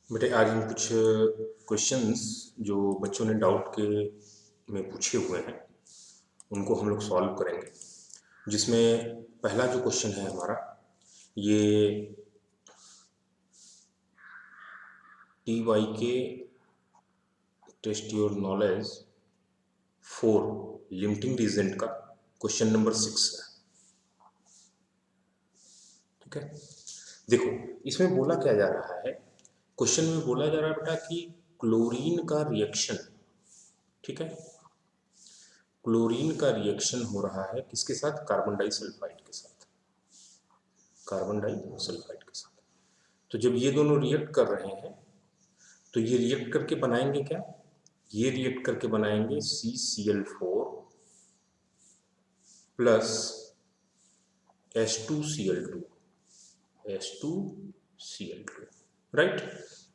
बेटे आज हम कुछ क्वेश्चंस जो बच्चों ने डाउट के में पूछे हुए हैं उनको हम लोग सॉल्व करेंगे। जिसमें पहला जो क्वेश्चन है हमारा ये T Y K test your knowledge 4 limiting reagent का क्वेश्चन नंबर 6 है। ठीक है, देखो इसमें बोला क्या जा रहा है, क्वेश्चन में बोला जा रहा है बेटा कि क्लोरीन का रिएक्शन, ठीक है, क्लोरीन का रिएक्शन हो रहा है किसके साथ? कार्बन डाइसल्फाइड के साथ, कार्बन डाइसल्फाइड के साथ। तो जब ये दोनों रिएक्ट कर रहे हैं तो ये रिएक्ट करके बनाएंगे क्या? ये रिएक्ट करके बनाएंगे CCl4 plus H2Cl2, right.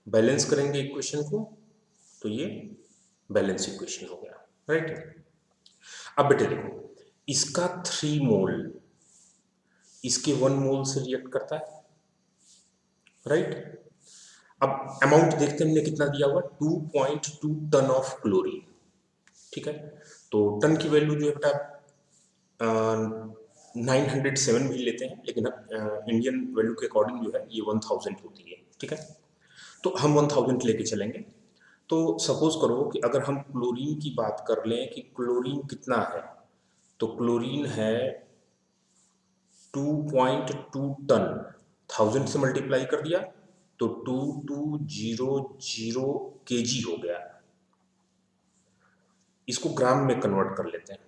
Balance करेंगे इक्वेशन को तो ये बैलेंस इक्वेशन हो गया, राइट। अब बेटे देखो इसका 3 मोल इसके 1 मोल से रिएक्ट करता है, राइट। अब अमाउंट देखते हैं हमने कितना दिया हुआ, 2.2 टन ऑफ क्लोरीन, ठीक है। तो टन की वैल्यू जो है बेटा 907 भी लेते हैं, लेकिन इंडियन वैल्यू के अकॉर्डिंग जो है ये 1000 होती है, ठीक है। तो हम 1000 लेके चलेंगे। तो सपोज करो कि अगर हम क्लोरीन की बात कर लें कि क्लोरीन कितना है, तो क्लोरीन है 2.2 टन, 1000 से मल्टीप्लाई कर दिया तो 2200 kg हो गया। इसको ग्राम में कन्वर्ट कर लेते हैं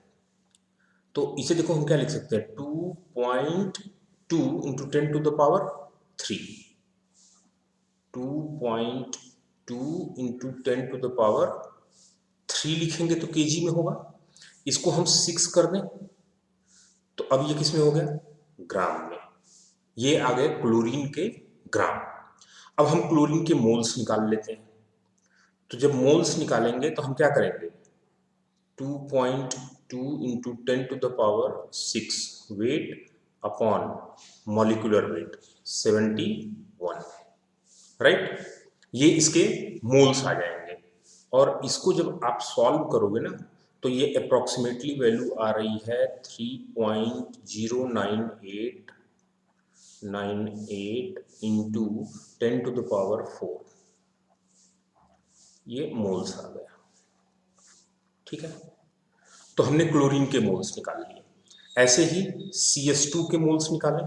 तो इसे देखो हम क्या लिख सकते हैं, 2.2 into 10 to the power 3, 2.2 into 10 to the power 3 लिखेंगे तो केजी में होगा। इसको हम 6 कर दें तो अब ये किस में हो गया? ग्राम में। ये आ गए क्लोरीन के ग्राम। अब हम क्लोरीन के मोल्स निकाल लेते हैं। तो जब मोल्स निकालेंगे तो हम क्या करेंगे, 2.2 into 10 to the power 6 weight upon molecular weight 71, right. ये इसके मोल्स आ जाएंगे और इसको जब आप सॉल्व करोगे ना तो ये अप्रोक्सीमेटली वैल्यू आ रही है 3.09898 इंटू 10 टू द पावर 4, ये मोल्स आ गया, ठीक है। तो हमने क्लोरीन के मोल्स निकाल लिए। ऐसे ही CS2 के मोल्स निकालें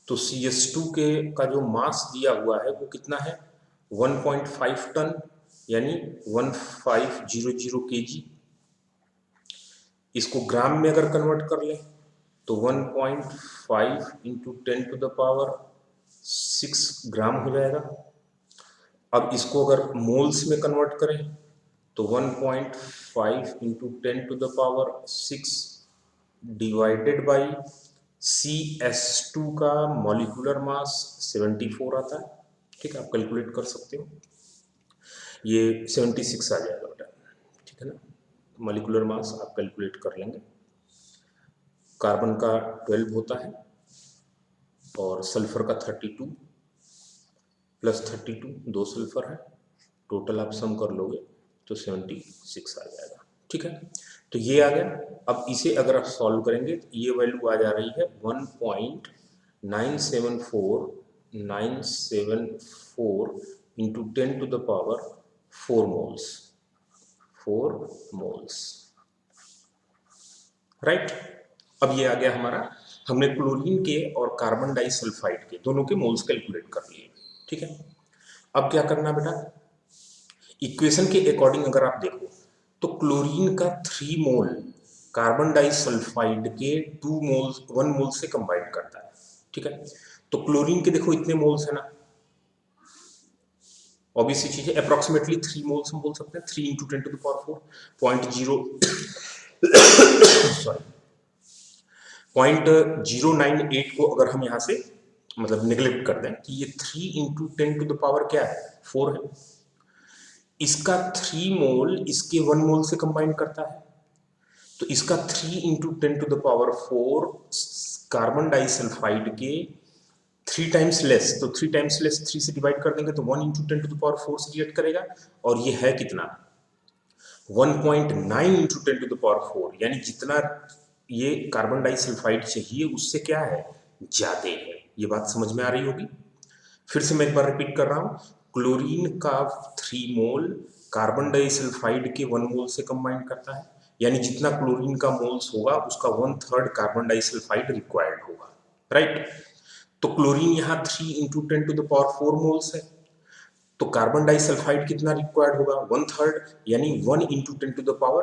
तो CS2 के का जो मास दिया हुआ है वो कितना है, 1.5 टन यानी 1500 kg। इसको ग्राम में अगर कन्वर्ट कर लें तो 1.5 इंटू 10 टू द पावर 6 ग्राम हो जाएगा। अब इसको अगर मोल्स में कन्वर्ट करें तो 1.5 into 10 to the power 6 divided by CS2 का मॉलिक्यूलर मास 74 आता है, ठीक है। आप कैलकुलेट कर सकते हो, ये 76 आ जाएगा बेटा, ठीक है ना। मॉलिक्यूलर मास आप कैलकुलेट कर लेंगे। कार्बन का 12 होता है और सल्फर का 32 प्लस 32, 2 सल्फर है, टोटल आप सम कर लोगे तो 76 आ जाएगा, ठीक है। तो ये आ गया। अब इसे अगर आप सॉल्व करेंगे तो ये वैल्यू आ जा रही है 1.974974 into 10 to the power 4 moles, 4 moles, right. अब ये आ गया हमारा, हमने क्लोरीन के और कार्बन डाइसल्फाइड के दोनों के मोल्स कैलकुलेट कर लिए, ठीक है। अब क्या करना बेटा, इक्वेशन के अकॉर्डिंग अगर आप देखो तो क्लोरीन का 3 मोल कार्बन डाइसल्फाइड के 2 मोल्स 1 मोल से कंबाइन करता है, ठीक है। तो क्लोरीन के देखो इतने मोल्स है ना, ऑब्वियसली चीज है, अप्रोक्सीमेटली 3 मोल्स हम बोल सकते हैं, 3 इंटू 10 टू द पावर 4 0.098 को अगर हम यहाँ से मतलब निगलेक्ट कर दें कि ये 3 इंटू 10 टू द पावर क्या है, 4 है। इसका 3 मोल इसके 1 मोल से कंबाइन करता है तो इसका 3 into 10 to the power 4 carbon disulphide के 3 टाइम्स लेस, तो 3 टाइम्स लेस 3 से डिवाइड कर देंगे तो 1 इंटू 10⁴ से रिएक्ट करेगा, और ये है कितना 1.9 इंटू 10⁴, यानी जितना ये कार्बन डाइसल्फाइड चाहिए उससे क्या है, ज्यादा है। ये बात समझ में आ रही होगी। फिर से मैं एक बार रिपीट कर रहा हूं, क्लोरीन का 3 मोल कार्बन डाइसल्फाइड के 1 मोल से कंबाइन करता है, यानी जितना क्लोरीन का मोल्स होगा उसका 1/3 कार्बन डाइसल्फाइड रिक्वायर्ड होगा, राइट। तो क्लोरीन यहाँ 3 इंटू 10⁴ मोल्स है, तो कार्बन डाइसल्फाइड कितना रिक्वायर्ड होगा 1/3, यानी 1 इंटू 10⁴,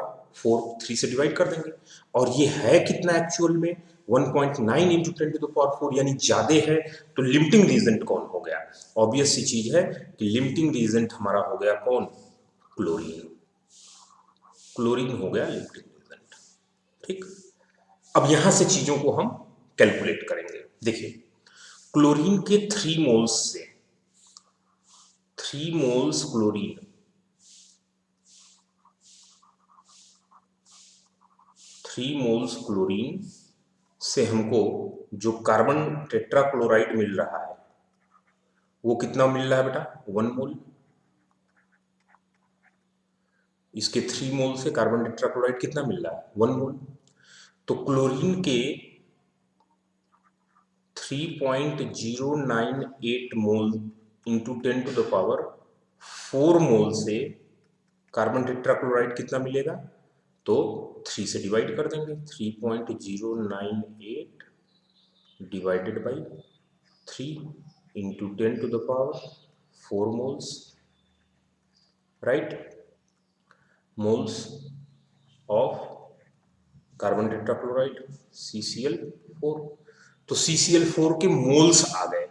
3 से डिवाइड कर देंगे, और ये है कितना एक्चुअल में 1.9 इंटू 10⁴, यानी ज्यादा है। तो लिमिटिंग रीजेंट कौन हो गया, ऑब्वियस सी चीज है कि लिमिटिंग रीजेंट हमारा हो गया कौन, क्लोरीन। क्लोरीन हो गया लिमिटिंग रीजेंट, ठीक। अब यहां से चीजों को हम कैलकुलेट करेंगे। देखिए क्लोरीन के 3 मोल्स से 3 मोल्स क्लोरीन, 3 मोल्स क्लोरीन से हमको जो कार्बन टेट्राक्लोराइड मिल रहा है वो कितना मिल रहा है बेटा, 1 मोल। इसके 3 मोल से कार्बन टेट्राक्लोराइड कितना मिल रहा है, 1 मोल। तो क्लोरीन के 3.098 मोल इंटू 10⁴ मोल से कार्बन टेट्राक्लोराइड कितना मिलेगा, तो 3 से डिवाइड कर देंगे, 3.098 divided by 3 into 10⁴ moles, right, moles of carbon tetrachloride CCl4। तो CCl4 के मोल्स आ गए।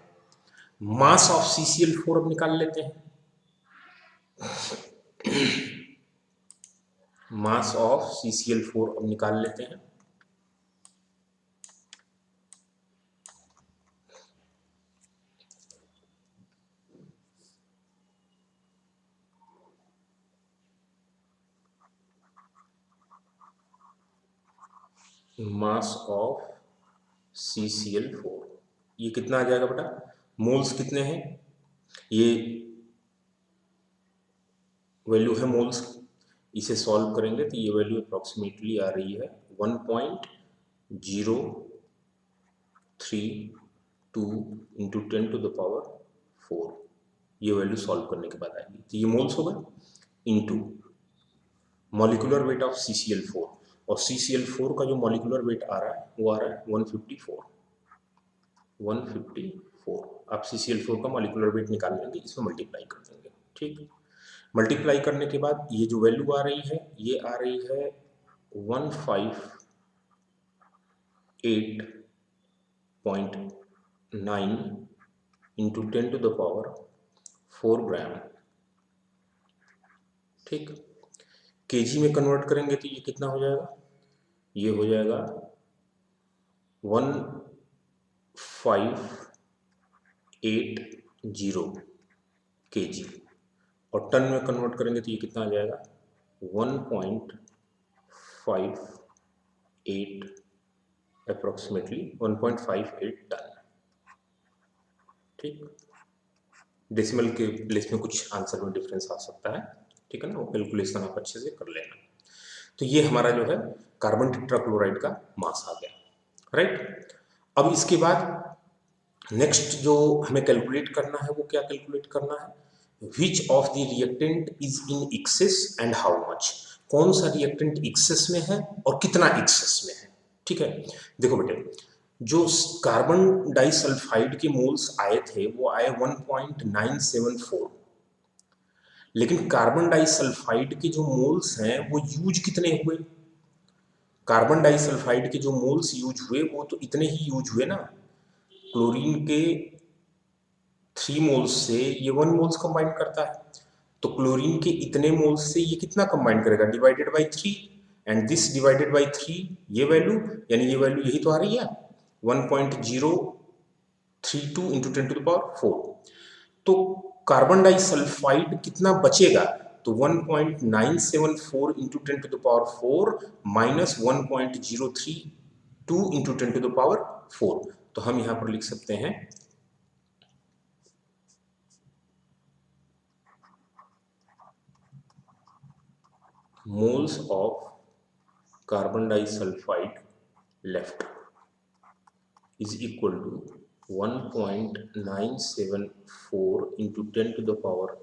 मास ऑफ CCl4 अब निकाल लेते हैं। मास ऑफ CCl4 अब निकाल लेते हैं। मास ऑफ CCl4 ये कितना आ जाएगा बेटा, मोल्स कितने हैं, ये वैल्यू है मोल्स, इसे सॉल्व करेंगे तो ये वैल्यू अप्रोक्सीमेटली आ रही है 1.032 इंटू 10⁴। ये वैल्यू सॉल्व करने के बाद आएगी, तो ये मोल्स होगा into molecular weight of CCl4, और CCl4 का जो मॉलिक्यूलर वेट आ रहा है वो आ रहा है 154। आप CCl4 का मॉलिक्यूलर वेट निकाल लेंगे, इसमें मल्टीप्लाई कर देंगे, ठीक। मल्टीप्लाई करने के बाद ये जो वैल्यू आ रही है ये आ रही है 158.9 इंटू 10⁴ ग्राम, ठीक। केजी में कन्वर्ट करेंगे तो ये कितना हो जाएगा, ये हो जाएगा 1580 kg, और टन में कन्वर्ट करेंगे तो ये कितना आ जाएगा 1.58 अप्रोक्सीमेटली 1.58 टन, ठीक। डेसिमल के प्लेस में कुछ आंसर में डिफरेंस आ सकता है, ठीक है ना, वो कैलकुलेशन आप अच्छे से कर लेना। तो ये हमारा जो है कार्बन टेट्राक्लोराइड का मास आ गया, राइट। अब इसके बाद नेक्स्ट जो हमें कैलकुलेट करना है वो क्या कैलकुलेट करना है, which of the reactant is in excess and how much, कौन सा रिएक्टेंट एक्सेस में है और कितना एक्सेस में है, ठीक है। देखो बेटे जो कार्बन डाइसल्फाइड के मोल्स आए थे वो आए 1.974, लेकिन कार्बन डाइसल्फाइड के जो मोल्स हैं वो यूज कितने हुए, कार्बन डाइसल्फाइड के जो मोल्स यूज हुए वो तो इतने ही यूज हुए ना, क्लोरीन के 3 मोल्स से ये 1 मोल्स कंबाइन करता है, तो क्लोरीन के इतने मोल्स से ये कितना कंबाइन करेगा, divided by 3, and this divided by 3, ये वैल्यू, यानी ये वैल्यू यही तो आ रही है 1.032 इंटू 10⁴। तो कार्बन डाइसल्फाइड कितना बचेगा, तो 1.974 इंटू 10⁴ माइनस 1.032 इंटू 10⁴। तो हम यहाँ पर लिख सकते हैं moles of carbon disulfide left is equal to 1.974 into 10 to the power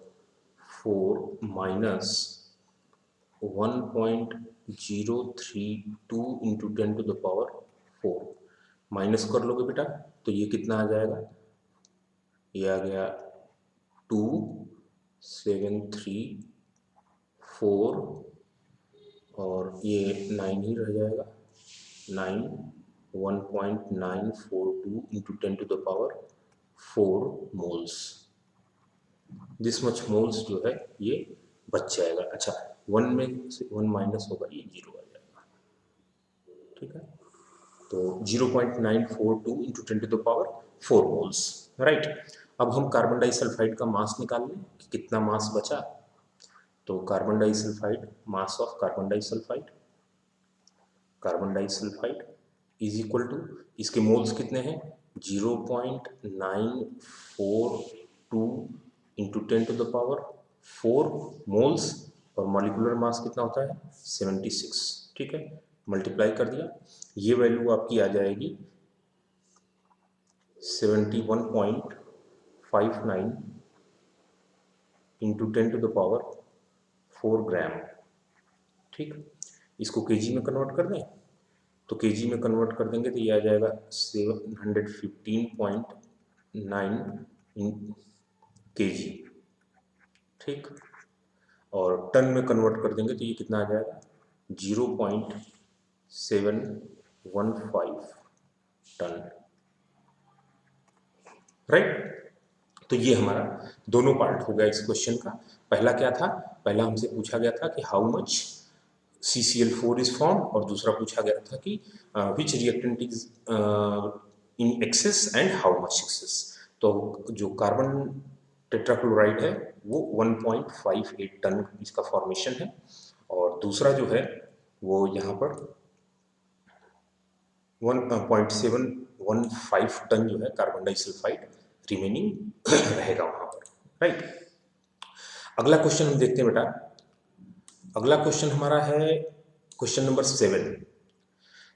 4 minus 1.032 into 10 to the power 4। Minus कर लोगे बेटा तो ये कितना आ जाएगा, ये आ गया 2734 और ये 9 ही रह जाएगा, 9 1.942 into 10 to the power 4 moles। This much moles जो है ये बच जाएगा। अच्छा 1 में से 1 माइनस होगा, ये 0 आ जाएगा, ठीक है। तो 0.942 into 10 to the power 4 moles, right. अब हम कार्बन डाइसल्फाइड का मास निकाल लें कि कितना मास बचा। तो carbon disulphide, mass of carbon disulphide is equal to, इसके मोल्स कितने हैं 0.942 into 10 to the power 4 moles, और मॉलिक्यूलर मास कितना होता है 76, ठीक है। मल्टीप्लाई कर दिया, ये वैल्यू आपकी आ जाएगी 71.59 इंटू 10 टू द पावर 4 ग्राम, ठीक। इसको केजी में कन्वर्ट कर दें, तो केजी में कन्वर्ट कर देंगे तो ये आ जाएगा 715.9 केजी, ठीक। और टन में कन्वर्ट कर देंगे तो ये कितना आ जाएगा 0.715 टन, राइट। तो ये हमारा दोनों पार्ट हो गया इस क्वेश्चन का। पहला क्या था, पहला हमसे पूछा गया था कि how much CCl4 is form, और दूसरा पूछा गया था कि which reactant is in excess and how much excess. तो जो कार्बन टेट्राक्लोराइड है वो 1.58 टन इसका फॉर्मेशन है, और दूसरा जो है वो यहाँ पर 1.715 टन जो है कार्बन डाइसल्फाइड रिमेनिंग रहेगा वहाँ पर, राइट। अगला क्वेश्चन हम देखते हैं बेटा। अगला क्वेश्चन हमारा है क्वेश्चन नंबर 7।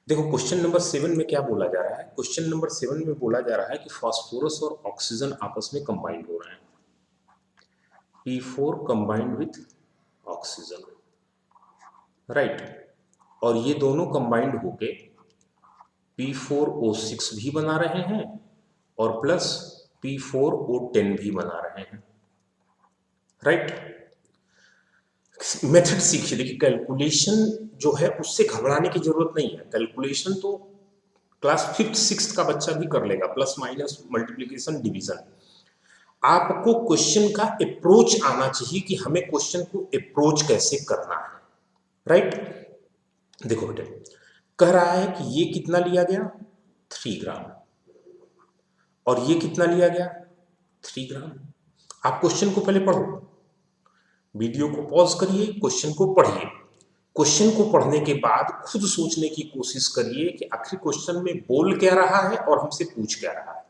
देखो क्वेश्चन नंबर 7 में क्या बोला जा रहा है, क्वेश्चन नंबर 7 में बोला जा रहा है कि फास्फोरस और ऑक्सीजन आपस में कंबाइंड हो रहे हैं, P4 combined with oxygen, right. और ये दोनों कंबाइंड होके P4O6 भी बना रहे हैं और प्लस P4O10 भी बना रहे हैं, राइट। मेथड सीखिए, देखिए कैलकुलेशन जो है उससे घबराने की जरूरत नहीं है। कैलकुलेशन तो क्लास 5th 6th का बच्चा भी कर लेगा, प्लस माइनस मल्टीप्लिकेशन डिवीजन। आपको क्वेश्चन का अप्रोच आना चाहिए कि हमें क्वेश्चन को अप्रोच कैसे करना है, राइट। देखो बेटे कह रहा है कि ये कितना लिया गया 3 ग्राम और ये कितना लिया गया 3 ग्राम। आप क्वेश्चन को पहले पढ़ो, वीडियो को पॉज करिए, क्वेश्चन को पढ़िए। क्वेश्चन को पढ़ने के बाद खुद सोचने की कोशिश करिए कि आखिर क्वेश्चन में बोल क्या रहा है और हमसे पूछ क्या रहा है।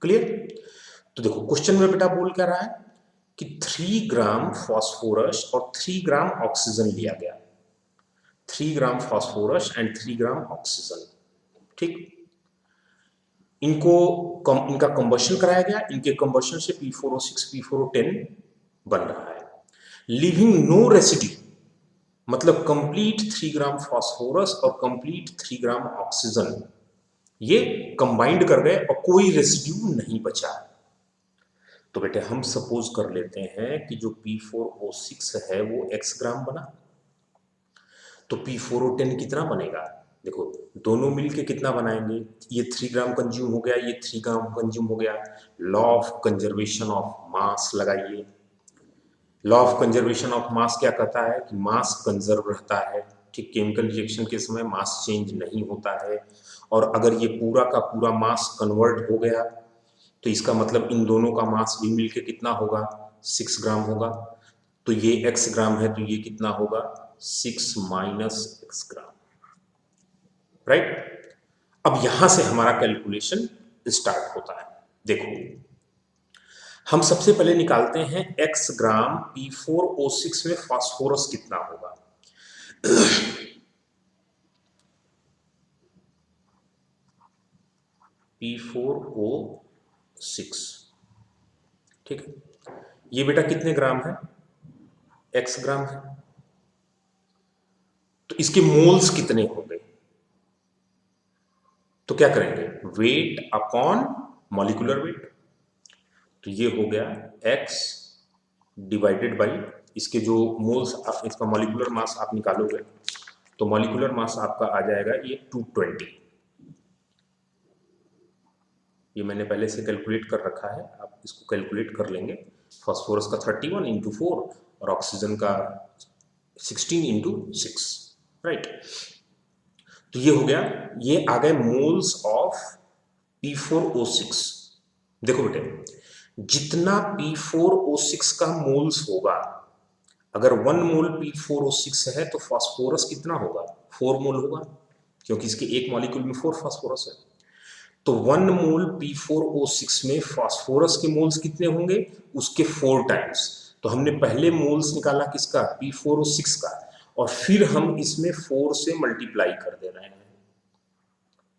क्लियर। तो देखो क्वेश्चन में बेटा बोल क्या रहा है कि 3 ग्राम फास्फोरस और 3 ग्राम ऑक्सीजन लिया गया, 3 gram phosphorus and 3 gram oxygen, ठीक। इनका कंबशन कराया गया, इनके कंबशन से P4O6 P4O10 बन रहा है, लिविंग नो रेसिड्यू, मतलब कंप्लीट 3 ग्राम फास्फोरस और कंप्लीट 3 ग्राम ऑक्सीजन ये कंबाइंड कर गए और कोई रेसिड्यू नहीं बचा। तो बेटे हम सपोज कर लेते हैं कि जो P4O6 है वो X ग्राम बना, तो P4O10 कितना बनेगा। देखो दोनों मिलके कितना बनाएंगे, ये 3 ग्राम कंज्यूम हो गया, ये 3 ग्राम कंज्यूम हो गया। Law of conservation of mass लगाइए। Law of conservation of mass क्या कहता है कि मास कंजर्व रहता है, ठीक। केमिकल रिएक्शन के समय मास चेंज नहीं होता है, और अगर ये पूरा का पूरा मास कन्वर्ट हो गया तो इसका मतलब इन दोनों का मास भी मिलके कितना होगा 6 ग्राम होगा। तो ये x ग्राम है तो ये कितना होगा 6 माइनस x ग्राम, राइट। अब यहां से हमारा कैलकुलेशन स्टार्ट होता है। देखो हम सबसे पहले निकालते हैं x ग्राम P4O6 में फास्फोरस कितना होगा। P4O6, ठीक है। ये बेटा कितने ग्राम है? x ग्राम है। तो इसके मोल्स कितने होंगे? तो क्या करेंगे? Wait upon molecular wait. तो ये हो गया x डिवाइडेड बाई इसके जो मोल्स, इसका मॉलिक्यूलर मास आप निकालोगे तो मॉलिक्यूलर मास आपका आ जाएगा ये 220। ये मैंने पहले से कैलकुलेट कर रखा है, आप इसको कैलकुलेट कर लेंगे। फास्फोरस का 31 इंटू 4 और ऑक्सीजन का 16 इंटू 6, राइट। तो ये हो गया, ये आ गए मोल्स ऑफ P4O6। देखो बेटे, जितना P4O6 का मोल्स होगा, अगर 1 मोल P4O6 है तो फास्फोरस कितना होगा? 4 मोल होगा, क्योंकि इसके एक मॉलिक्यूल में 4 फास्फोरस है। तो 1 मोल P4O6 में फास्फोरस के मोल्स कितने होंगे? उसके 4 टाइम्स। तो हमने पहले मोल्स निकाला किसका? P4O6 का, और फिर हम इसमें 4 से मल्टीप्लाई कर दे रहे हैं।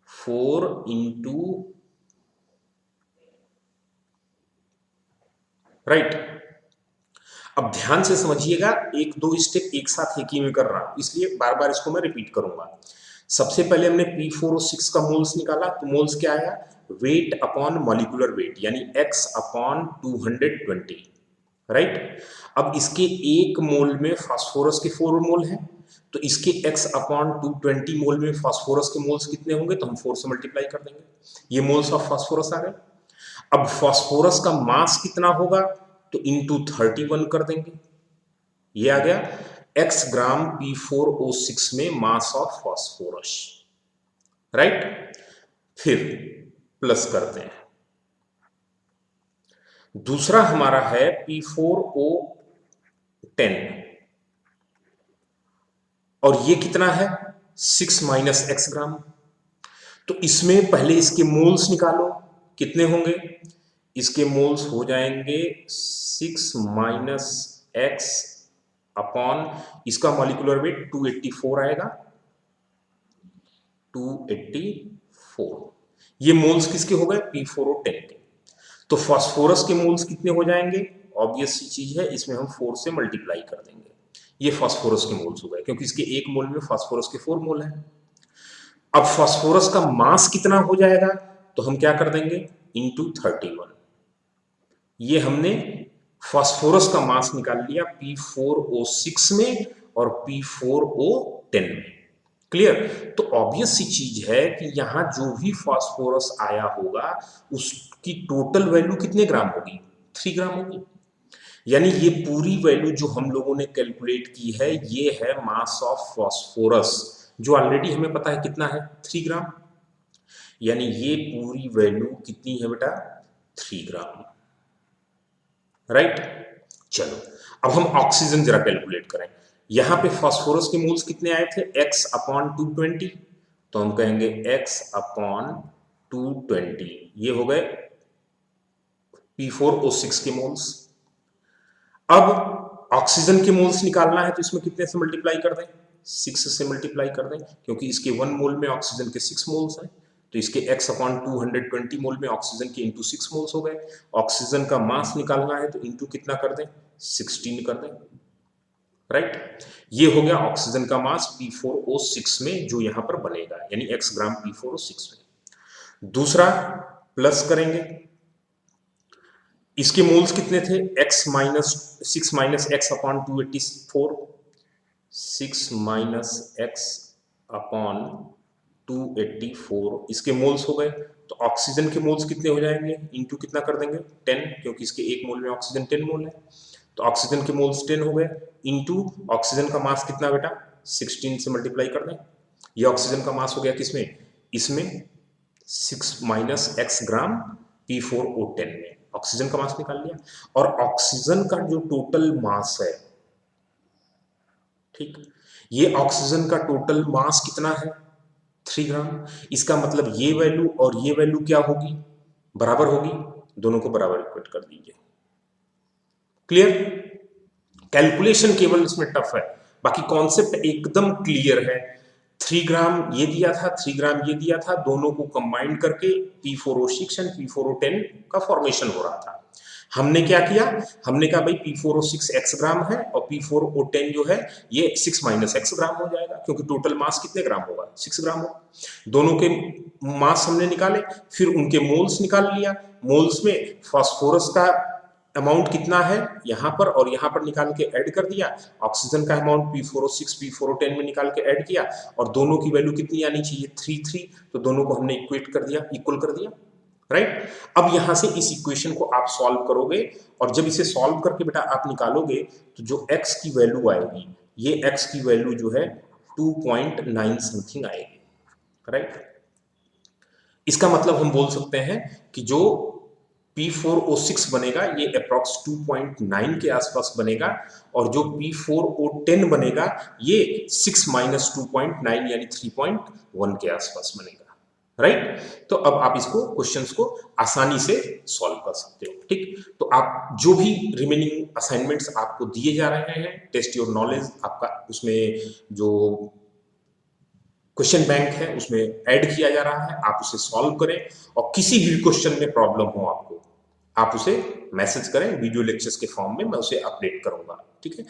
4 इंटू, राइट। अब ध्यान से समझिएगा, एक दो स्टेप एक साथ एक ही में कर रहा हूं, इसलिए बार बार इसको मैं रिपीट करूंगा। सबसे पहले हमने P4O6 का मोल्स निकाला, तो मोल्स क्या आया? वेट अपॉन मॉलिक्यूलर वेट, यानी x अपॉन 220, राइट। अब इसके एक मोल में फास्फोरस के 4 मोल हैं, तो इसके x अपॉन 220 मोल में फास्फोरस के मोल्स कितने होंगे? तो हम 4 से मल्टीप्लाई कर देंगे, ये मोल्स ऑफ फास्फोरस आ गए। अब फास्फोरस का मास कितना होगा? तो इंटू 31 कर देंगे, ये आ गया x ग्राम P4O6 में मास ऑफ फास्फोरस, राइट। फिर प्लस करते हैं, दूसरा हमारा है P4O10, और ये कितना है? 6 माइनस x ग्राम। तो इसमें पहले इसके मोल्स निकालो, कितने होंगे? इसके मोल्स हो जाएंगे 6 माइनस x अपॉन इसका मॉलिक्यूलर वेट 284 आएगा, 284। ये मोल्स किसके हो गए? P4O10 के। तो फास्फोरस के मोल्स कितने हो जाएंगे? ऑब्वियस सी चीज है, इसमें हम 4 से मल्टीप्लाई कर देंगे, ये फास्फोरस के मोल्स हो गए, क्योंकि इसके एक मोल में फास्फोरस के 4 मोल हैं। अब फास्फोरस का मास कितना हो जाएगा? तो हम क्या कर देंगे? इंटू 31। ये हमने फास्फोरस का मास निकाल लिया P4O6 में और P4O10 में। क्लियर? तो ऑब्वियस सी चीज है कि यहां जो भी फास्फोरस आया होगा उसकी टोटल वैल्यू कितने ग्राम होगी? 3 ग्राम होगी। यानी ये पूरी वैल्यू जो हम लोगों ने कैलकुलेट की है, ये है मास ऑफ फास्फोरस, जो ऑलरेडी हमें पता है कितना है? 3 ग्राम। यानी ये पूरी वैल्यू कितनी है बेटा? 3 ग्राम, राइट। चलो अब हम ऑक्सीजन जरा कैलकुलेट करें। यहां पे फास्फोरस के मोल्स कितने आए थे? x अपॉन 220, तो हम कहेंगे x अपॉन 220, ये हो गए P4O6 के मोल्स। अब ऑक्सीजन के मोल्स निकालना है, तो इसमें कितने से मल्टीप्लाई कर दें? 6 से मल्टीप्लाई कर दें, क्योंकि इसके 1 मोल में ऑक्सीजन के 6 मोल्स हैं, तो इसके x अपॉन 220 मोल में ऑक्सीजन के इंटू 6 मोल्स हो गए। ऑक्सीजन का मास निकालना है, तो इंटू कितना कर दें? 16 कर दें, राइट। ये हो गया ऑक्सीजन का मास P4O6 में जो यहां पर बनेगा, यानी x ग्राम P4O6 में। दूसरा प्लस करेंगे, इसके मोल्स कितने थे? x minus 6 minus x upon 284, 6 minus x upon 284, इसके मोल्स हो गए। तो ऑक्सीजन के मोल्स कितने हो जाएंगे? इंटू कितना कर देंगे? 10, क्योंकि इसके एक मोल में ऑक्सीजन 10 मोल है, तो ऑक्सीजन के मोल्स 10 हो गए, इंटू ऑक्सीजन का मास कितना बेटा? 16 से मल्टीप्लाई कर दें। ये ऑक्सीजन का मास हो गया किसमें? इसमें 6 माइनस x ग्राम P4O10 में ऑक्सीजन का मास निकाल लिया। और ऑक्सीजन का जो टोटल मास है, ठीक, ये ऑक्सीजन का टोटल मास कितना है? 3 ग्राम। इसका मतलब ये वैल्यू और ये वैल्यू क्या होगी? बराबर होगी, दोनों को बराबर इक्वेट कर दीजिए। क्लियर? कैलकुलेशन केवल इसमें टफ है, बाकी कॉन्सेप्ट एकदम क्लियर है। 3 ग्राम ये दिया था, 3 ग्राम ये दिया था, दोनों को कंबाइन करके P4O6 एंड P4O10 का फॉर्मेशन हो रहा था। हमने क्या किया, हमने कहा भाई P4O6 x ग्राम है और P4O10 जो है ये 6 माइनस x ग्राम हो जाएगा, क्योंकि टोटल मास कितने ग्राम होगा, 6 ग्राम होगा। दोनों के मास हमने निकाले, फिर उनके मोल्स निकाल लिया। मोल्स में फास्फोरस का अमाउंट कितना है यहाँ पर और यहाँ पर निकाल के ऐड कर दिया, ऑक्सीजन का अमाउंट P4O6 P4O10 में निकाल के ऐड किया, और दोनों की वैल्यू कितनी आनी चाहिए, 3 तो दोनों को हमने इक्वेट कर दिया, इक्वल कर दिया, राइट। अब यहां से इस इक्वेशन को आप सॉल्व करोगे, और जब इसे सॉल्व करके बेटा आप निकालोगे तो जो x की वैल्यू आएगी, ये x की वैल्यू जो है 2.9 समथिंग आएगी, राइट। इसका मतलब हम बोल सकते हैं कि जो P4O6 बनेगा ये अप्रॉक्स 2.9 के आसपास बनेगा, और जो P4O10 बनेगा ये 6 माइनस 2.9 यानी 3.1 के आसपास बनेगा, राइट। तो अब आप इसको क्वेश्चंस को आसानी से सॉल्व कर सकते हो, ठीक। तो आप जो भी रिमेनिंग असाइनमेंट्स आपको दिए जा रहे हैं, टेस्ट योर नॉलेज, आपका उसमें जो क्वेश्चन बैंक है उसमें ऐड किया जा रहा है, आप उसे सॉल्व करें, और किसी भी क्वेश्चन में प्रॉब्लम हो आपको, आप उसे मैसेज करें, वीडियो लेक्चर्स के फॉर्म में मैं उसे अपडेट करूंगा, ठीक है।